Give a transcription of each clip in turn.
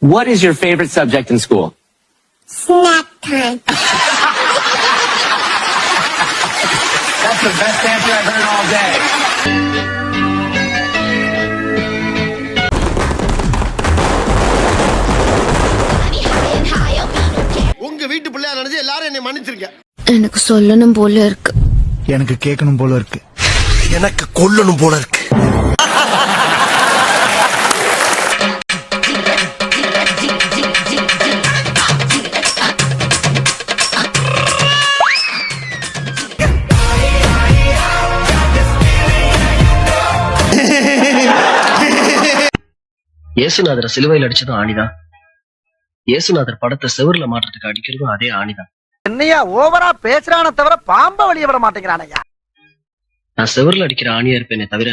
What is your favorite subject in school? Snack time. That's the best answer I've heard all day. உங்க வீட்டு பிள்ளையா நினைச்சு எல்லாரும் என்னை மன்னிச்சிருக்க. எனக்கு சொல்லணும் போல இருக்கு. எனக்கு கேட்கணும் போல இருக்கு. எனக்கு கொல்லணும் போல இருக்கு. இயேசுநாதரை சிலுவையில் அடிச்சதும் ஆணிதான். இயேசுநாதர் படத்தை செவுர்ல மாற்றத்துக்கு அடிக்கிறதும் அதே ஆணிதான். என்னையா ஓவரா பேசுறான தவிர பாம்ப வழிய விட மாட்டேங்கிறானையா. நான் செவுர்ல அடிக்கிற ஆணியா இருப்பேனே தவிர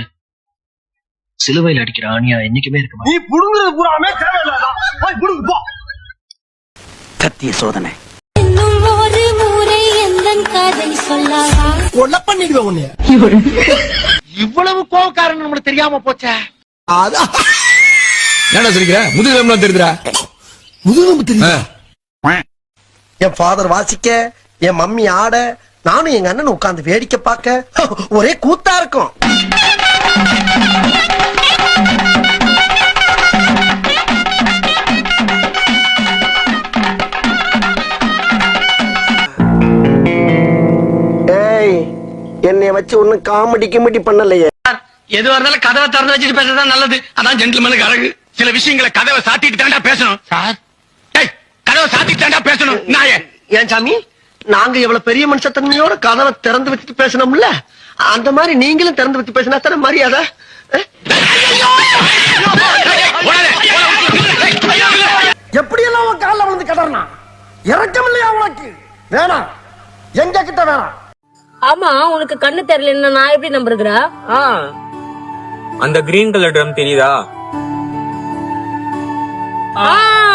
சிலுவையில் அடிக்கிற ஆணியா என்னைக்குமே இருக்க மாட்டேன். நீ புடுங்குறது பூராமே தேவையில்லாதான். போய் புடுங்கு போ. சத்திய சோதனை. கொலை பண்ணிடுவேன் உன்னைய. இவ்வளவு கோவக்காரன் நம்மளுக்கு தெரியாம போச்சே. அதான் என்ன சொல்லிக்கிற? முதுகெலும்புலாம் தெரியுதுடா. முதுகெலும்பு தெரியும். என் ஃபாதர் வாசிக்க, என் மம்மி ஆட, நானும் எங்க அண்ணன் உட்கார்ந்து வேடிக்கை பார்க்க ஒரே கூத்தா இருக்கும். ஏய், என்னைய வச்சு ஒன்னும் காமெடி கிமெடி பண்ணலையே. எதுவா இருந்தாலும் கதவை திறந்து வச்சுட்டு பேசுறதுதான் நல்லது. அதான் ஜென்டில்மேனுக்கு அழகு. சில விஷயங்களை கதவை சாத்திட்டு தாண்டா பேசணும். சார் கதவை சாத்திட்டு தாண்டா பேசணும். நாயே ஏன் சாமி, நாங்க எவ்வளவு பெரிய மனுஷத்தன்மையோட கதவை திறந்து வச்சுட்டு பேசணும்ல, அந்த மாதிரி நீங்களும் திறந்து வச்சு பேசினா தானே மரியாதை. எப்படி எல்லாம் உன் காலில் விழுந்து கடறனா? இறக்கம் இல்லையா உனக்கு? வேணாம், எங்க கிட்ட வேணாம். ஆமா, உனக்கு கண்ணு தெரியலன்னா நான் எப்படி நம்புறதுடா? அந்த கிரீன் கலர் ட்ரம் தெரியுதா?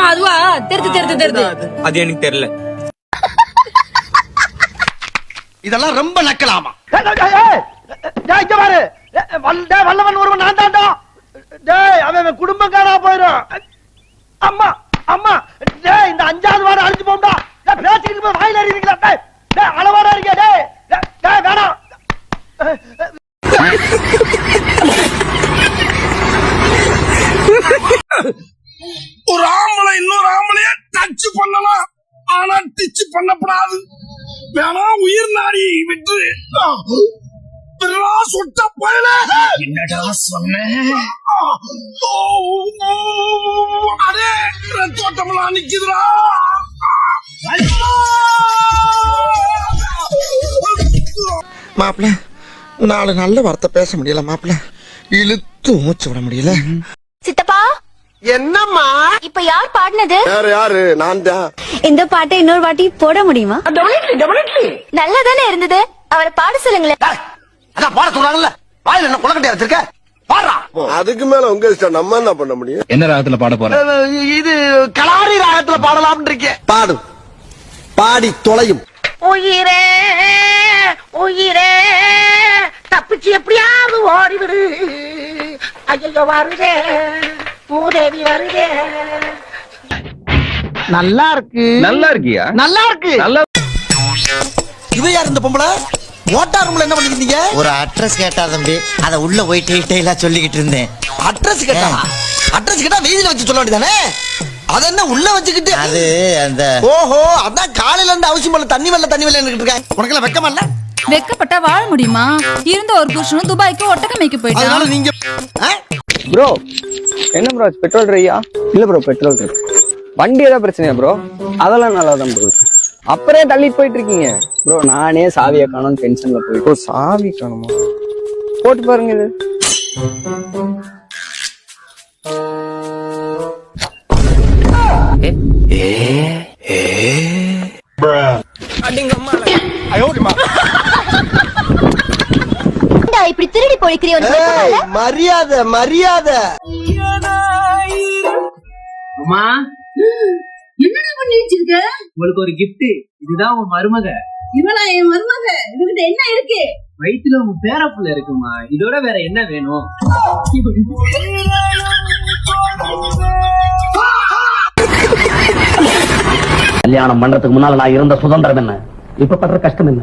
அதுவா? தெரிது. அது எனக்கு தெரியல. இதெல்லாம் ரொம்ப நக்கலாமா? இங்க பாரு, வல்லவன் ஒருவன் நான் தாண்டா. அவன் குடும்பக்காரா போயிடும். அம்மா அம்மா, இந்த 5வது வாரம் அழிஞ்சு போம்டா. பேசிக்கிட்டு போய் வாயில அறிவீங்களா? அளவாடா இருக்கியா? வேணாம். ஒரு ஆம்பளை இன்னொரு ஆம்பளைய டச் பண்ணலாம், ஆனா டிச் பண்ணப்படாது. வேணா உயிர் நாடி விட்டு சொட்ட பயல. என்னடா சொன்ன? அதே தோட்டமெல்லாம் நிக்குதுடா. மாப்பிள்ள, 4 நல்ல வார்த்தை பேச முடியல மாப்பிள்ள. இழுத்து மூச்சு விட முடியல. சித்தப்பா, என்னம்மா? இப்ப யார் பாடினது? யாரு? நான் தான். இந்த பாட்டை இன்னொரு வாட்டி போட முடியுமா? நல்லா தானே இருந்தது, அவரை பாட சொல்லுங்களேன். அதான் பாட சொல்றாங்கல்ல, வாயில என்ன குளக்கட்டையா வச்சிருக்க? பாடுறா. அதுக்கு மேல உங்க இஷ்டம், நம்ம என்ன பண்ண முடியும்? என்ன ராகத்துல பாட போற? இது கலாரி ராகத்துல பாடலாம்னு இருக்கேன். பாடு, பாடி தொலையும். உயிரே உயிரே, தப்பிச்சு எப்படியாவது ஓடிவிடு. ஐயோ வருதே, மூதேவி வருதே. நல்லா இருக்கு. நல்லா இருக்கியா? நல்லா இருக்கு. இவ யார் இந்த பொம்பளை? மோட்டார் ரூம்ல என்ன பண்ணிருந்தீங்க? ஒரு அட்ரஸ் கேட்டா தம்பி, அத உள்ள போய் டீடைலா சொல்லிக்கிட்டு இருந்தேன். அட்ரஸ் கேட்டா? அட்ரஸ் கேட்டா வீதியில வச்சு சொல்ல வேண்டியதானே? அத என்ன உள்ள வச்சுக்கிட்டு? அது அந்த ஓஹோ, அதான் காலையில இருந்து அவசியம் இல்ல, தண்ணி வரல இருக்காங்க. உனக்கு எல்லாம் வெக்கமா இல்ல? வெக்கப்பட்டா வாழ முடியுமா? இருந்த ஒரு புருஷனும் துபாய்க்கு ஒட்டக்கமைக்கு போயிட்டான். அதனால நீங்க ப்ரோ, என்ன ப்ரோ பெட்ரோல் ட்ரையா? இல்ல ப்ரோ, பெட்ரோல் இருக்கு. வண்டி ஏதாவது பிரச்சனையா ப்ரோ? அதெல்லாம் நல்லா தான் ப்ரோ. அப்புறம் தள்ளிட்டு போயிட்டு இருக்கீங்க ப்ரோ. நானே சாவியை காணும் டென்ஷன்ல போயிட்டு. சாவி காணுமா? போட்டு பாருங்க இது. இப்படி திருடி போய்க்கிறீங்க. மரியாதை மரியாதை. அம்மா, என்னடா பண்ணி வச்சிருக்க? உங்களுக்கு ஒரு கிஃப்ட். இதுதான் உன் மருமக. இவளா என் மருமக? இவகிட்ட என்ன இருக்கு? வயித்துல உங்க பேரப்புள்ள இருக்குமா, இதோட வேற என்ன வேணும்? கல்யாணம் பண்றதுக்கு முன்னால நான் இருந்த சுதந்திரம் என்ன, இப்ப படுற கஷ்டம் என்ன?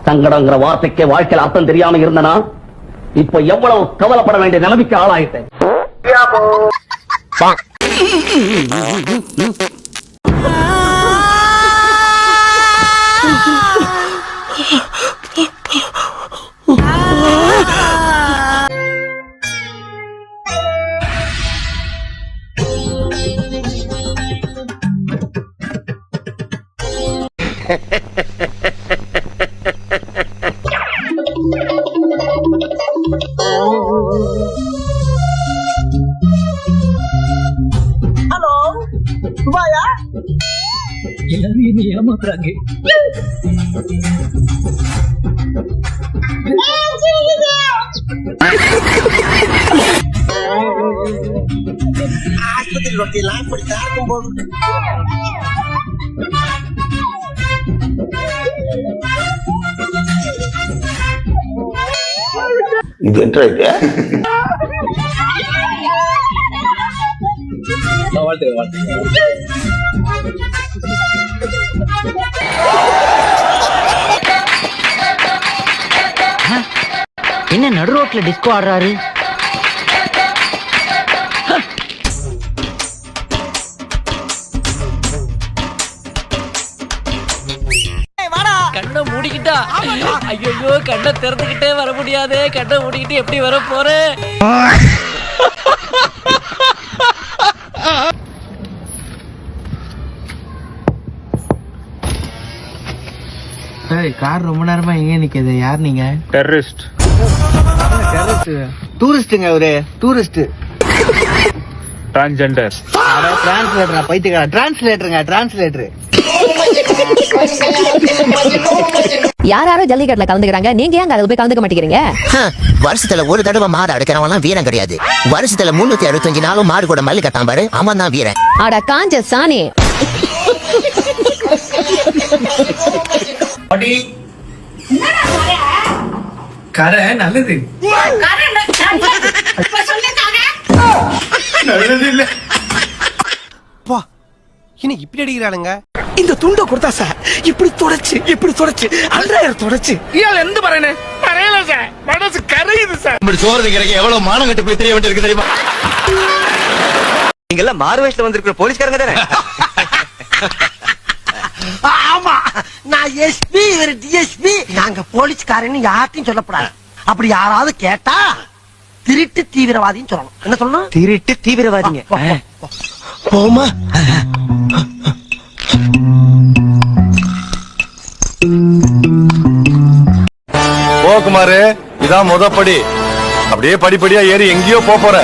சங்கடங்கிற வார்த்தைக்கே வாழ்க்கையில அர்த்தம் தெரியாம இருந்தனா இப்ப எவ்வளவு கவலைப்பட வேண்டிய நிலைமைக்கு ஆளாயிட்டேன். எல்லாரும் என்ன ஏமாத்துறாங்க. ஆஸ்பத்திரி ரொட்டியெல்லாம் இப்படி தாக்கும் போது இது என்ன இது? என்ன நடு ரோட்ல டிஸ்கோ ஆடுறாரு? கண்ணை மூடிக்கிட்டா ஐயோ கண்ணை திறந்துகிட்டே வர முடியாது. கண்ணை மூடிக்கிட்டு எப்படி வர போறேன்? கார் ரொம்ப நேரமா எங்க நிக்குது? யார் நீங்க? டெரரிஸ்ட். டூரிஸ்டுங்க அவரு. டூரிஸ்ட். டிரான்ஸ்ஜெண்டர். டிரான்ஸ்லேட்டரா? பைத்தியக்கார. டிரான்ஸ்லேட்டருங்க. டிரான்ஸ்லேட்டர். யாரும் ஜல்லிக்கட்டுல கலந்துக்கிறாங்க, நீங்க ஏன் அதை போய் கலந்துக்க மாட்டேங்கிறீங்க? வருஷத்துல ஒரு தடவை மாடு அடைக்கிறவன் வீரன் கிடையாது. வருஷத்துல 365 நாளும் மாடு கூட மல்லு கட்டான் பாரு, அவன் தான் வீரன். அட காஞ்ச சாணி. கரை நல்லது. நல்லது இல்ல. என்ன இப்படி அடிக்கிறானுங்க? இந்த துண்டை கொடுத்தா சார் இப்படி தொடச்சு அன்றாயிரம் தொடச்சு இயாள் எந்த பறையனே பறையல சார். மனசு கரையுது சார். இப்படி சோறு திங்கிறக்கு எவ்வளவு மானம் கட்டு போய் தெரிய வேண்டியிருக்கு தெரியுமா? நீங்க எல்லாம் மார்வேஸ்ல வந்திருக்கிற போலீஸ்காரங்க தானே? ஆமா, நான் எஸ்பி, இவர் டிஎஸ்பி. நாங்க போலீஸ்காரன்னு யார்ட்டையும் சொல்லப்படாது. அப்படி யாராவது கேட்டா திருட்டு தீவிரவாதின்னு சொல்லணும். என்ன சொல்லணும்? திருட்டு தீவிரவாதிங்க. போமா. குமாரு, இதான் முதப்படி. அப்படியே படிப்படியா ஏறி எங்கேயோ போற.